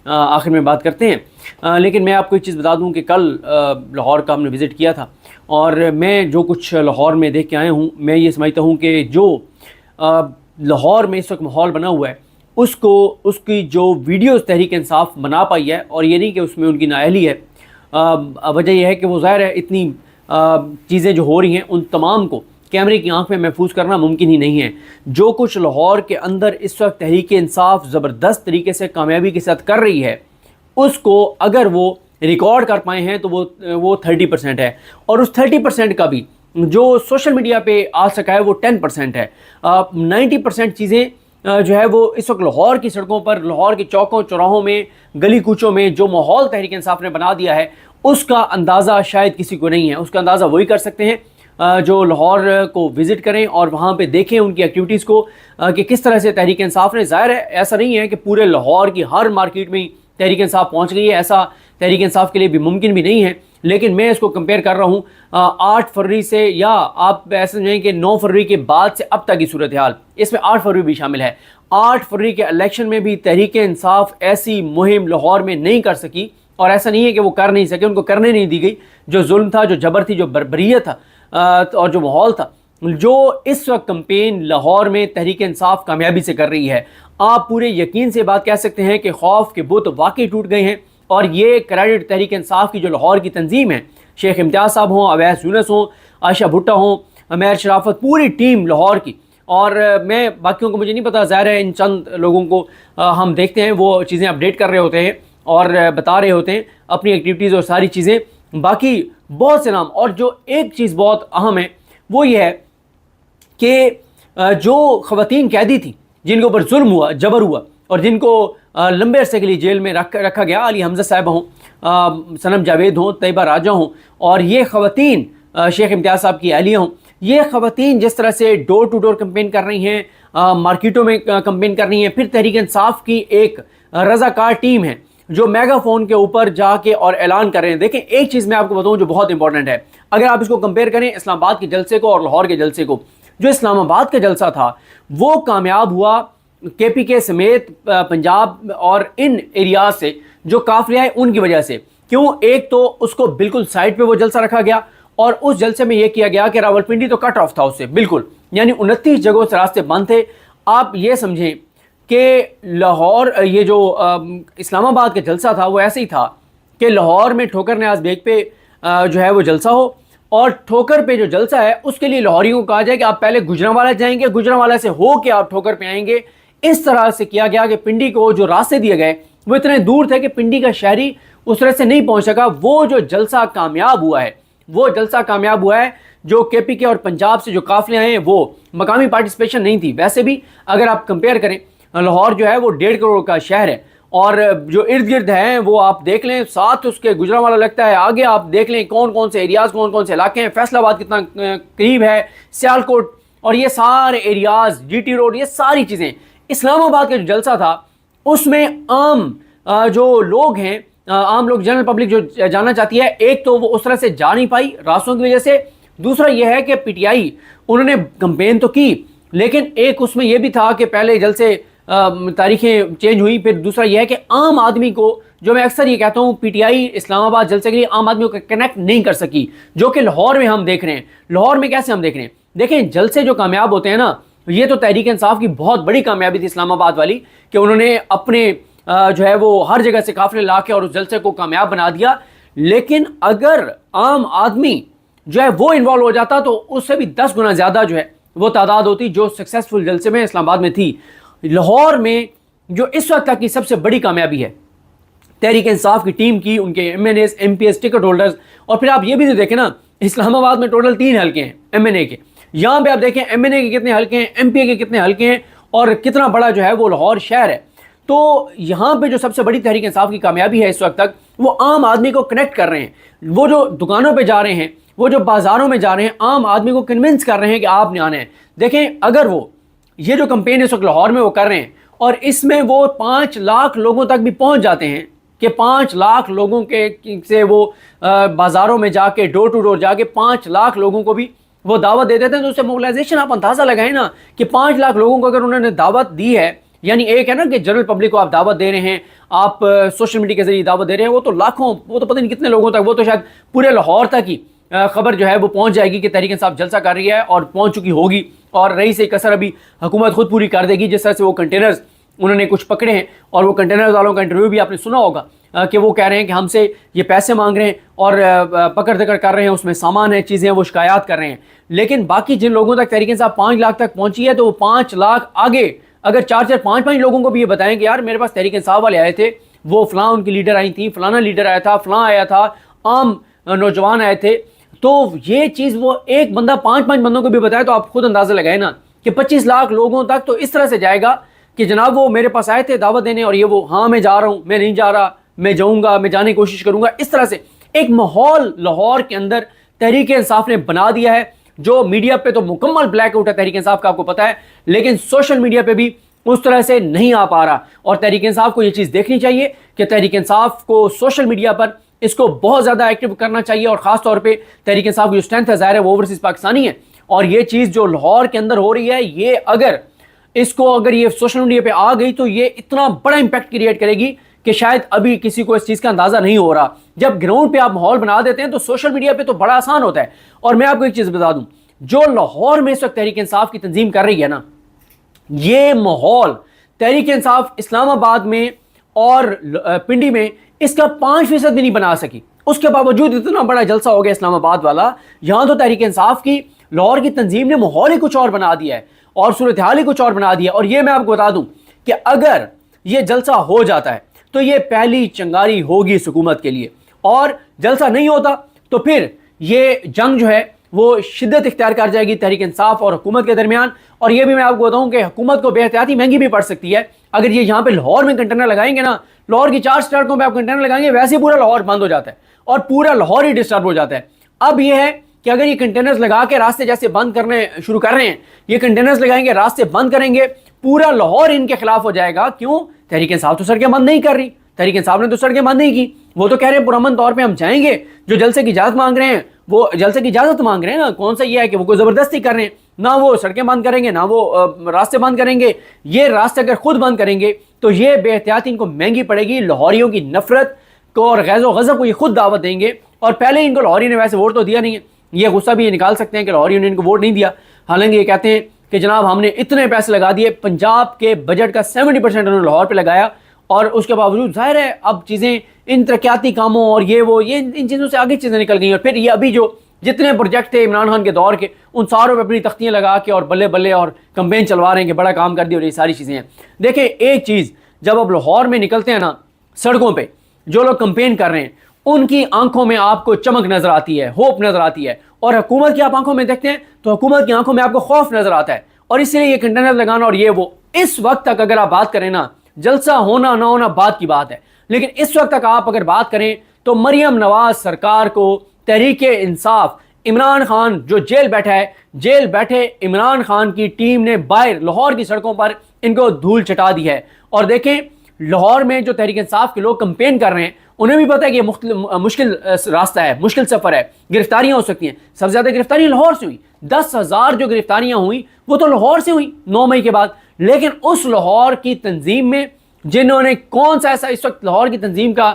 آخر میں بات کرتے ہیں، لیکن میں آپ کو ایک چیز بتا دوں کہ کل لاہور کا ہم نے وزٹ کیا تھا، اور میں جو کچھ لاہور میں دیکھ کے آیا ہوں، میں یہ سمجھتا ہوں کہ جو لاہور میں اس وقت ماحول بنا ہوا ہے، اس کی جو ویڈیوز تحریک انصاف بنا پائی ہے، اور یہ نہیں کہ اس میں ان کی نااہلی ہے، وجہ یہ ہے کہ وہ ظاہر ہے اتنی چیزیں جو ہو رہی ہیں ان تمام کو کیمرے کی آنکھ میں محفوظ کرنا ممکن ہی نہیں ہے۔ جو کچھ لاہور کے اندر اس وقت تحریک انصاف زبردست طریقے سے کامیابی کے ساتھ کر رہی ہے، اس کو اگر وہ ریکارڈ کر پائے ہیں تو وہ 30% ہے، اور اس 30% کا بھی جو سوشل میڈیا پہ آ سکا ہے وہ 10% ہے۔ 90% چیزیں جو ہے وہ اس وقت لاہور کی سڑکوں پر، لاہور کے چوکوں چوراہوں میں، گلی کوچوں میں جو ماحول تحریک انصاف نے بنا دیا ہے، اس کا اندازہ شاید کسی کو نہیں ہے۔ اس کا اندازہ وہی کر سکتے ہیں جو لاہور کو وزٹ کریں اور وہاں پہ دیکھیں ان کی ایکٹیویٹیز کو کہ کس طرح سے تحریک انصاف نے، ظاہر ہے ایسا نہیں ہے کہ پورے لاہور کی ہر مارکیٹ میں تحریک انصاف پہنچ گئی ہے، ایسا تحریک انصاف کے لیے بھی ممکن بھی نہیں ہے، لیکن میں اس کو کمپیئر کر رہا ہوں 8 فروری سے، یا آپ ایسا سمجھیں کہ 9 فروری کے بعد سے اب تک کی صورتحال، اس میں 8 فروری بھی شامل ہے۔ 8 فروری کے الیکشن میں بھی تحریک انصاف ایسی مہم لاہور میں نہیں کر سکی، اور ایسا نہیں ہے کہ وہ کر نہیں سکے، ان کو کرنے نہیں دی گئی۔ جو ظلم تھا، جو جبر تھی، جو بربریت تھا اور جو ماحول تھا، جو اس وقت کمپین لاہور میں تحریک انصاف کامیابی سے کر رہی ہے، آپ پورے یقین سے بات کہہ سکتے ہیں کہ خوف کے بت واقعی ٹوٹ گئے ہیں، اور یہ کریڈٹ تحریک انصاف کی جو لاہور کی تنظیم ہے، شیخ امتیاز صاحب ہوں، اویس یونس ہوں، عائشہ بھٹا ہوں، امیر شرافت، پوری ٹیم لاہور کی، اور میں باقیوں کو مجھے نہیں پتا، ظاہر ہے ان چند لوگوں کو ہم دیکھتے ہیں وہ چیزیں اپڈیٹ کر رہے ہوتے ہیں اور بتا رہے ہوتے ہیں اپنی ایکٹیویٹیز اور ساری چیزیں، باقی بہت سے نام۔ اور جو ایک چیز بہت اہم ہے وہ یہ ہے کہ جو خواتین قیدی تھیں جن کے اوپر ظلم ہوا، جبر ہوا، اور جن کو لمبے عرصے کے لیے جیل میں رکھا گیا، علی حمزہ صاحبہ ہوں، صنم جاوید ہوں، طیبہ راجہ ہوں، اور یہ خواتین شیخ امتیاز صاحب کی اہلیہ ہوں، یہ خواتین جس طرح سے ڈور ٹو ڈور کمپین کر رہی ہیں، مارکیٹوں میں کمپین کر رہی ہیں، پھر تحریک انصاف کی ایک رضاکار ٹیم ہے جو میگا فون کے اوپر جا کے اور اعلان کر رہے ہیں۔ دیکھیں ایک چیز میں آپ کو بتاؤں جو بہت امپورٹنٹ ہے، اگر آپ اس کو کمپیئر کریں اسلام آباد کے جلسے کو اور لاہور کے جلسے کو، جو اسلام آباد کا جلسہ تھا وہ کامیاب ہوا کے پی کے سمیت پنجاب اور ان ایریاز سے جو قافلے آئے ان کی وجہ سے۔ کیوں؟ ایک تو اس کو بالکل سائٹ پہ وہ جلسہ رکھا گیا، اور اس جلسے میں یہ کیا گیا کہ راولپنڈی تو کٹ آف تھا اس سے بالکل، یعنی 29 جگہوں سے راستے بند تھے۔ آپ یہ سمجھیں کہ لاہور، یہ جو اسلام آباد کا جلسہ تھا وہ ایسے ہی تھا کہ لاہور میں ٹھوکر نیاز بیگ پہ جو ہے وہ جلسہ ہو، اور ٹھوکر پہ جو جلسہ ہے اس کے لیے لاہوریوں کو کہا جائے کہ آپ پہلے گجرانوالہ جائیں گے، گجرانوالہ سے ہو کے آپ ٹھوکر پہ آئیں گے۔ اس طرح سے کیا گیا کہ پنڈی کو جو راستے دیے گئے وہ اتنے دور تھے کہ پنڈی کا شہری اس طرح سے نہیں پہنچ سکا۔ وہ جو جلسہ کامیاب ہوا ہے، وہ جلسہ کامیاب ہوا ہے جو کے پی کے اور پنجاب سے جو قافلے آئے ہیں، وہ مقامی پارٹیسپیشن نہیں تھی۔ ویسے بھی اگر آپ کمپیئر کریں، لاہور جو ہے وہ 1.5 کروڑ کا شہر ہے، اور جو ارد گرد ہیں وہ آپ دیکھ لیں، ساتھ اس کے گجرانوالہ لگتا ہے، آگے آپ دیکھ لیں کون کون سے ایریاز، کون کون سے علاقے ہیں، فیصل آباد کتنا قریب ہے، سیالکوٹ، اور یہ سارے ایریاز، جی ٹی روڈ، یہ ساری چیزیں۔ اسلام آباد کا جو جلسہ تھا اس میں عام جو لوگ ہیں، عام لوگ، جنرل پبلک جو جانا چاہتی ہے، ایک تو وہ اس طرح سے جا نہیں پائی راستوں کی وجہ سے، دوسرا یہ ہے کہ پی ٹی آئی انہوں نے کمپین تو کی، لیکن ایک اس میں یہ بھی تھا کہ پہلے جلسے تاریخیں چینج ہوئی، پھر دوسرا یہ ہے کہ عام آدمی کو، جو میں اکثر یہ کہتا ہوں، پی ٹی آئی اسلام آباد جلسے کے لیے عام آدمیوں کو کنیکٹ نہیں کر سکی، جو کہ لاہور میں ہم دیکھ رہے ہیں۔ لاہور میں کیسے ہم دیکھ رہے ہیں؟ دیکھیں جلسے جو کامیاب ہوتے ہیں نا، یہ تو تحریک انصاف کی بہت بڑی کامیابی تھی اسلام آباد والی، کہ انہوں نے اپنے جو ہے وہ ہر جگہ سے قافلے لا کے اور اس جلسے کو کامیاب بنا دیا۔ لیکن اگر عام آدمی جو ہے وہ انوالو ہو جاتا تو اس سے بھی 10 گنا زیادہ جو ہے وہ تعداد ہوتی جو سکسیسفل جلسے میں اسلام آباد میں تھی۔ لاہور میں جو اس وقت تک کی سب سے بڑی کامیابی ہے تحریک انصاف کی ٹیم کی، ان کے M N As, M P S, ticket holders, اور پھر آپ یہ بھی تو دیکھیں نا، اسلام آباد میں ٹوٹل 3 حلقے ہیں ایم این اے کے، یہاں پہ آپ دیکھیں ایم این اے کے کتنے حلقے ہیں، ایم پی اے کے کتنے حلقے ہیں، اور کتنا بڑا جو ہے وہ لاہور شہر ہے۔ تو یہاں پہ جو سب سے بڑی تحریک انصاف کی کامیابی ہے اس وقت تک، وہ عام آدمی کو کنیکٹ کر رہے ہیں، وہ جو دکانوں پہ جا رہے ہیں، وہ جو بازاروں میں جا رہے ہیں، عام آدمی کو کنونس کر رہے ہیں کہ آپ نے آنا ہے۔ دیکھیں اگر وہ یہ جو کمپین اس وقت لاہور میں وہ کر رہے ہیں، اور اس میں وہ 5 لاکھ لوگوں تک بھی پہنچ جاتے ہیں کہ 5 لاکھ لوگوں کے سے وہ بازاروں میں جا کے ڈور ٹو ڈور جا کے 5 لاکھ لوگوں کو بھی وہ دعوت دے دیتے ہیں، تو اس سے موبلائزیشن آپ اندازہ لگائیں نا کہ 5 لاکھ لوگوں کو اگر انہوں نے دعوت دی ہے یعنی ایک ہے نا کہ جنرل پبلک کو آپ دعوت دے رہے ہیں, آپ سوشل میڈیا کے ذریعے دعوت دے رہے ہیں, وہ تو لاکھوں, وہ تو پتہ نہیں کتنے لوگوں تک, وہ تو شاید پورے لاہور تک ہی خبر جو ہے وہ پہنچ جائے گی کہ تحریک انصاف جلسہ کر رہی ہے, اور پہنچ چکی ہوگی, اور رئیس کثر ابھی حکومت خود پوری کر دے گی. جس طرح سے وہ کنٹینرز انہوں نے کچھ پکڑے ہیں, اور وہ کنٹینرز والوں کا انٹرویو بھی آپ نے سنا ہوگا کہ وہ کہہ رہے ہیں کہ ہم سے یہ پیسے مانگ رہے ہیں اور پکڑ دکڑ کر رہے ہیں, اس میں سامان ہے, چیزیں ہیں, وہ شکایات کر رہے ہیں. لیکن باقی جن لوگوں تک تحریک انصاف 5 لاکھ تک پہنچی ہے, تو وہ 5 لاکھ آگے اگر 4 5 لوگوں کو بھی یہ بتائیں کہ یار میرے پاس تحریک انصاف والے آئے تھے, وہ فلاں ان کی لیڈر آئی تھیں, فلانا لیڈر آیا تھا, فلاں آیا تھا, عام نوجوان آئے تھے, تو یہ چیز وہ ایک بندہ 5 بندوں کو بھی بتائے, تو آپ خود اندازہ لگائیں نا کہ 25 لاکھ لوگوں تک تو اس طرح سے جائے گا کہ جناب وہ میرے پاس آئے تھے دعوت دینے, اور یہ وہ ہاں میں جا رہا ہوں, میں نہیں جا رہا, میں جاؤں گا, میں جانے کی کوشش کروں گا. اس طرح سے ایک ماحول لاہور کے اندر تحریک انصاف نے بنا دیا ہے, جو میڈیا پہ تو مکمل بلیک آؤٹ ہے تحریک انصاف کا, آپ کو پتہ ہے, لیکن سوشل میڈیا پہ بھی اس طرح سے نہیں آ پا رہا. اور تحریک انصاف کو یہ چیز دیکھنی چاہیے کہ تحریک انصاف کو سوشل میڈیا پر اس کو بہت زیادہ ایکٹیو کرنا چاہیے, اور خاص طور پہ تحریک انصاف کی جو اسٹرینتھ ہے ظاہر ہے وہ اوورسیز پاکستانی ہے, اور یہ چیز جو لاہور کے اندر ہو رہی ہے, یہ اگر یہ سوشل میڈیا پہ آ گئی تو یہ اتنا بڑا امپیکٹ کریٹ کرے گی کہ شاید ابھی کسی کو اس چیز کا اندازہ نہیں ہو رہا. جب گراؤنڈ پہ آپ ماحول بنا دیتے ہیں تو سوشل میڈیا پہ تو بڑا آسان ہوتا ہے. اور میں آپ کو ایک چیز بتا دوں, جو لاہور میں اس وقت تحریک انصاف کی تنظیم کر رہی ہے نا, یہ ماحول تحریک انصاف اسلام آباد میں اور پنڈی میں اس کا 5% بھی نہیں بنا سکی. اس کے باوجود اتنا بڑا جلسہ ہو گیا اسلام آباد والا, یہاں تو تحریک انصاف کی لاہور کی تنظیم نے ماحول ہی کچھ اور بنا دیا ہے, اور صورتحال ہی کچھ اور بنا دیا. اور یہ میں آپ کو بتا دوں کہ اگر یہ جلسہ ہو جاتا ہے تو یہ پہلی چنگاری ہوگی اس حکومت کے لیے, اور جلسہ نہیں ہوتا تو پھر یہ جنگ جو ہے وہ شدت اختیار کر جائے گی تحریک انصاف اور حکومت کے درمیان. اور یہ بھی میں آپ کو بتاؤں کہ حکومت کو بے احتیاطی مہنگی بھی پڑ سکتی ہے. اگر یہ یہاں پہ لاہور میں کنٹینر لگائیں گے نا, لاہور کی 4 سڑکوں پہ آپ کنٹینر لگائیں گے, ویسے ہی پورا لاہور بند ہو جاتا ہے اور پورا لاہور ہی ڈسٹرب ہو جاتا ہے. اب یہ ہے کہ اگر یہ کنٹینرز لگا کے راستے جیسے بند کرنے شروع کر رہے ہیں, یہ کنٹینرز لگائیں گے, راستے بند کریں گے, پورا لاہور ان کے خلاف ہو جائے گا. کیوں؟ تحریک انصاف تو سڑکیں بند نہیں کر رہی, تحریک انصاف نے تو سڑکیں بند نہیں کی, وہ تو کہہ رہے ہیں پرامن طور پہ ہم جائیں گے. جو جلسے کی اجازت مانگ رہے ہیں وہ جلسے کی اجازت مانگ رہے ہیں نا, کون سا یہ ہے کہ وہ کوئی زبردستی کر رہے ہیں, نہ وہ سڑکیں بند کریں گے, نہ وہ راستے بند کریں گے. یہ راستے اگر خود بند کریں گے تو یہ بے احتیاطی ان کو مہنگی پڑے گی. لاہوریوں کی نفرت کو اور غیظ و غضب کو یہ خود دعوت دیں گے, اور پہلے ان کو لاہوری نے ویسے ووٹ تو دیا نہیں ہے, یہ غصہ بھی یہ نکال سکتے ہیں کہ لاہوریوں نے ان کو ووٹ نہیں دیا. حالانکہ یہ کہتے ہیں کہ جناب ہم نے اتنے پیسے لگا دیے, پنجاب کے بجٹ کا 70% انہوں نے لاہور پہ لگایا, اور اس کے باوجود ظاہر ہے اب چیزیں ان ترقیاتی کاموں اور یہ ان چیزوں سے آگے چیزیں نکل گئی. اور پھر یہ ابھی جو جتنے پروجیکٹ تھے عمران خان کے دور کے, ان ساروں پہ اپنی تختیاں لگا کے اور بلے بلے اور کمپین چلوا رہے ہیں کہ بڑا کام کر دیا, اور یہ ساری چیزیں ہیں. دیکھیں ایک چیز, جب اب لاہور میں نکلتے ہیں نا سڑکوں پہ, جو لوگ کمپین کر رہے ہیں ان کی آنکھوں میں آپ کو چمک نظر آتی ہے, ہوپ نظر آتی ہے, اور حکومت کی آپ آنکھوں میں دیکھتے ہیں تو حکومت کی آنکھوں میں آپ کو خوف نظر آتا ہے. اور اس لیے یہ کنٹینر لگانا اور یہ وہ, اس وقت تک اگر آپ بات کریں نا, جلسہ ہونا نہ ہونا بات کی بات ہے, لیکن اس وقت تک آپ اگر بات کریں تو مریم نواز سرکار کو تحریک انصاف, عمران خان جو جیل بیٹھا ہے, جیل بیٹھے عمران خان کی ٹیم نے باہر لاہور کی سڑکوں پر ان کو دھول چٹا دی ہے. اور دیکھیں لاہور میں جو تحریک انصاف کے لوگ کمپین کر رہے ہیں انہیں بھی پتہ ہے کہ یہ مشکل راستہ ہے, مشکل سفر ہے, گرفتاریاں ہو سکتی ہیں. سب سے زیادہ گرفتاریاں لاہور سے ہوئی, 10,000 جو گرفتاریاں ہوئیں وہ تو لاہور سے ہوئی 9 مئی کے بعد. لیکن اس لاہور کی تنظیم میں جنہوں نے, کون سا ایسا اس وقت لاہور کی تنظیم کا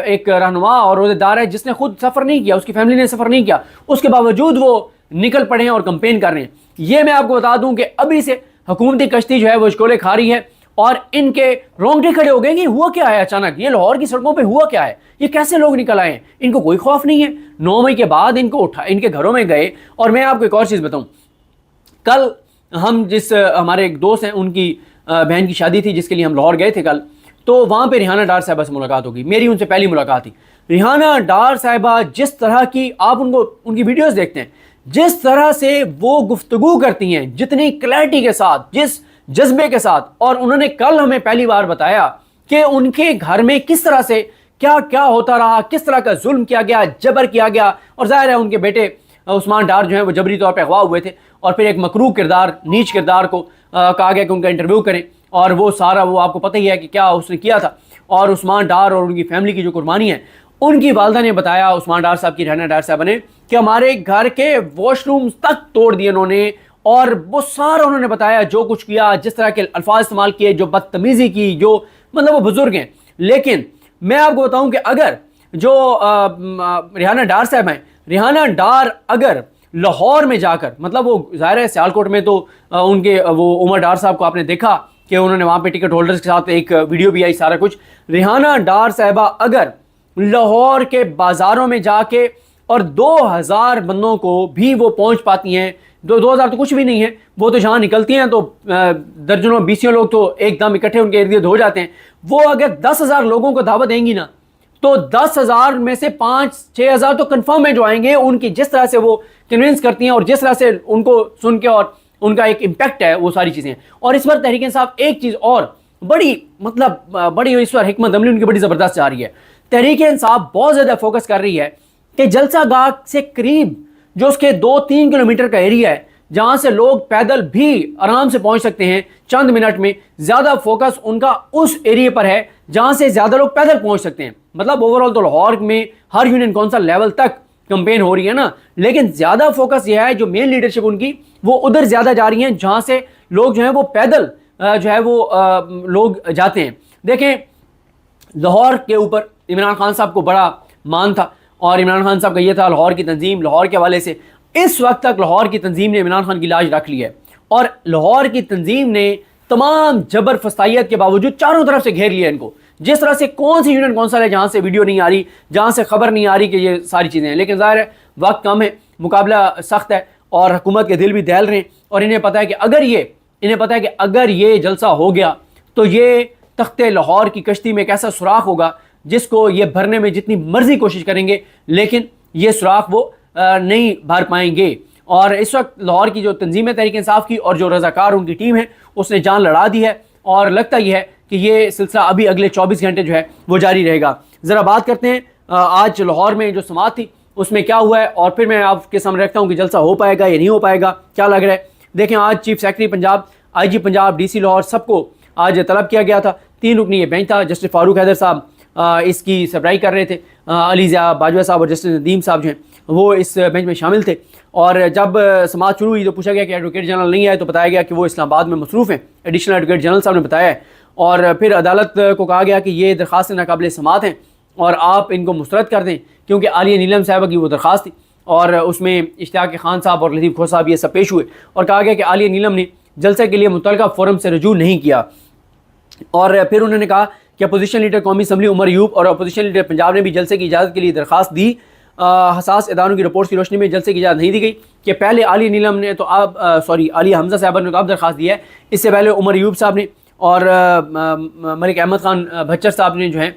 ایک رہنما اور عہدے دار ہے جس نے خود سفر نہیں کیا, اس کی فیملی نے سفر نہیں کیا, اس کے باوجود وہ نکل پڑے ہیں اور کمپین کر رہے ہیں. یہ میں آپ کو بتا دوں کہ ابھی سے حکومتی کشتی جو ہے وہ اشکولے کھا رہی ہے, اور ان کے رونگٹے کھڑے ہو گئے کہ ہوا کیا ہے اچانک, یہ لاہور کی سڑکوں پہ ہوا کیا ہے, یہ کیسے لوگ نکل آئے ہیں, ان کو کوئی خوف نہیں ہے. 9 مئی کے بعد ان کو اٹھا, ان کے گھروں میں گئے. اور میں آپ کو ایک اور چیز بتاؤں, کل ہم جس ہمارے ایک دوست ہیں ان کی بہن کی شادی تھی جس کے لیے ہم لاہور گئے تھے کل, تو وہاں پہ ریحانہ ڈار صاحبہ سے ملاقات ہوگی. میری ان سے پہلی ملاقات تھی. ریحانہ ڈار صاحبہ جس طرح کی, آپ ان کی ویڈیوز دیکھتے ہیں, جس طرح سے وہ گفتگو کرتی ہیں, جتنی کلیئرٹی کے ساتھ, جس جذبے کے ساتھ, اور انہوں نے کل ہمیں پہلی بار بتایا کہ ان کے گھر میں کس طرح سے کیا کیا ہوتا رہا, کس طرح کا ظلم کیا گیا, جبر کیا گیا. اور ظاہر ہے ان کے بیٹے عثمان ڈار جو ہیں وہ جبری طور پہ اغوا ہوئے تھے, اور پھر ایک مکروہ کردار, نیچ کردار کو کہا گیا کہ ان کا انٹرویو کریں, اور وہ سارا وہ آپ کو پتہ ہی ہے کہ کیا اس نے کیا تھا. اور عثمان ڈار اور ان کی فیملی کی جو قربانی ہے, ان کی والدہ نے بتایا عثمان ڈار صاحب کی, ریحانہ ڈار صاحب نے, کہ ہمارے گھر کے واش رومز تک توڑ دیے انہوں نے, اور وہ سارا انہوں نے بتایا جو کچھ کیا، جس طرح کے الفاظ استعمال کیے، جو بدتمیزی کی، جو مطلب وہ بزرگ ہیں. لیکن میں آپ کو بتاؤں کہ اگر جو ریحانہ ڈار صاحب ہیں، ریحانہ ڈار اگر لاہور میں جا کر، مطلب وہ ظاہر ہے سیالکوٹ میں تو ان کے وہ عمر ڈار صاحب کو آپ نے دیکھا کہ انہوں نے وہاں پہ ٹکٹ ہولڈرز کے ساتھ ایک ویڈیو بھی آئی سارا کچھ. ریحانہ ڈار صاحبہ اگر لاہور کے بازاروں میں جا کے اور 2000 بندوں کو بھی وہ پہنچ پاتی ہیں، 2000 تو کچھ بھی نہیں ہے، وہ تو جہاں نکلتی ہیں تو درجنوں بیسیوں لوگ تو ایک دم اکٹھے ان کے ارد گرد ہو جاتے ہیں. وہ اگر 10,000 لوگوں کو دعوت دیں گی نا تو 10,000 میں سے 5-6,000 تو کنفرم ہے جو آئیں گے. ان کی جس طرح سے وہ کنونس کرتی ہیں اور جس طرح سے ان کو سن کے اور ان کا ایک امپیکٹ ہے، وہ ساری چیزیں. اور اس پر تحریک انصاف ایک چیز اور بڑی بڑی اس پر حکمت عملی ان کی بڑی زبردست جا رہی ہے. تحریک انصاف بہت زیادہ فوکس کر رہی ہے کہ جلسہ گاہ سے قریب جو اس کے 2-3 کلومیٹر کا ایریا ہے جہاں سے لوگ پیدل بھی آرام سے پہنچ سکتے ہیں چند منٹ میں، زیادہ فوکس ان کا اس ایریے پر ہے جہاں سے زیادہ لوگ پیدل پہنچ سکتے ہیں. مطلب اوورال تو لاہور میں ہر یونین کونسل لیول تک کمپین ہو رہی ہے نا، لیکن زیادہ فوکس یہ ہے جو مین لیڈرشپ ان کی وہ ادھر زیادہ جا رہی ہیں جہاں سے لوگ جو ہیں وہ پیدل جو ہے وہ لوگ جاتے ہیں. دیکھیں لاہور کے اوپر عمران خان صاحب کو بڑا مان تھا، اور عمران خان صاحب کا یہ تھا لاہور کی تنظیم، لاہور کے حوالے سے اس وقت تک لاہور کی تنظیم نے عمران خان کی لاج رکھ لی ہے. اور لاہور کی تنظیم نے تمام جبر فستائیت کے باوجود چاروں طرف سے گھیر لیا ان کو. جس طرح سے کون سی یونین کونسل ہے جہاں سے ویڈیو نہیں آ رہی، جہاں سے خبر نہیں آ رہی کہ یہ ساری چیزیں ہیں. لیکن ظاہر ہے وقت کم ہے، مقابلہ سخت ہے، اور حکومت کے دل بھی دہل رہے ہیں، اور انہیں پتہ ہے کہ اگر یہ جلسہ ہو گیا تو یہ تخت لاہور کی کشتی میں ایک ایسا سوراخ ہوگا جس کو یہ بھرنے میں جتنی مرضی کوشش کریں گے لیکن یہ سوراخ وہ نہیں بھر پائیں گے. اور اس وقت لاہور کی جو تنظیم ہے تحریک انصاف کی اور جو رضاکار ان کی ٹیم ہے اس نے جان لڑا دی ہے، اور لگتا یہ ہے کہ یہ سلسلہ ابھی اگلے 24 گھنٹے جو ہے وہ جاری رہے گا. ذرا بات کرتے ہیں آج لاہور میں جو سماعت تھی اس میں کیا ہوا ہے، اور پھر میں آپ کے سامنے رکھتا ہوں کہ جلسہ ہو پائے گا یا نہیں ہو پائے گا، کیا لگ رہا ہے. دیکھیں آج چیف سیکرٹری پنجاب، آئی جی پنجاب، ڈی سی لاہور سب کو آج طلب کیا گیا تھا. 3 رکنی یہ بینچ تھا. جسٹس فاروق حیدر صاحب اس کی سربراہی کر رہے تھے، علی ضیاء باجوہ صاحب اور جسٹس ندیم صاحب جو ہیں وہ اس بینچ میں شامل تھے. اور جب سماعت شروع ہوئی تو پوچھا گیا کہ ایڈوکیٹ جنرل نہیں آئے، تو بتایا گیا کہ وہ اسلام آباد میں مصروف ہیں، ایڈیشنل ایڈوکیٹ جنرل صاحب نے بتایا ہے. اور پھر عدالت کو کہا گیا کہ یہ درخواستیں ناقابل سماعت ہیں اور آپ ان کو مسترد کر دیں، کیونکہ عالیہ نیلم صاحبہ کی وہ درخواست تھی اور اس میں اشتیاق خان صاحب اور لطیف کھو صاحب یہ سب پیش ہوئے. اور کہا گیا کہ عالیہ نیلم نے جلسے کے لیے متعلقہ فورم سے رجوع نہیں کیا. اور پھر انہوں نے کہا کہ اپوزیشن لیڈر قومی اسمبلی عمر ایوب اور اپوزیشن لیڈر پنجاب نے بھی جلسے کی اجازت کے لیے درخواست دی. حساس اداروں کی رپورٹس کی روشنی میں جلسے کی اجازت نہیں دی گئی کہ پہلے عالیہ نیلم نے تو عالیہ حمزہ صاحبہ نے تو اب درخواست دی ہے، اس سے پہلے عمر ایوب صاحب نے اور ملک احمد خان بھچر صاحب نے جو ہیں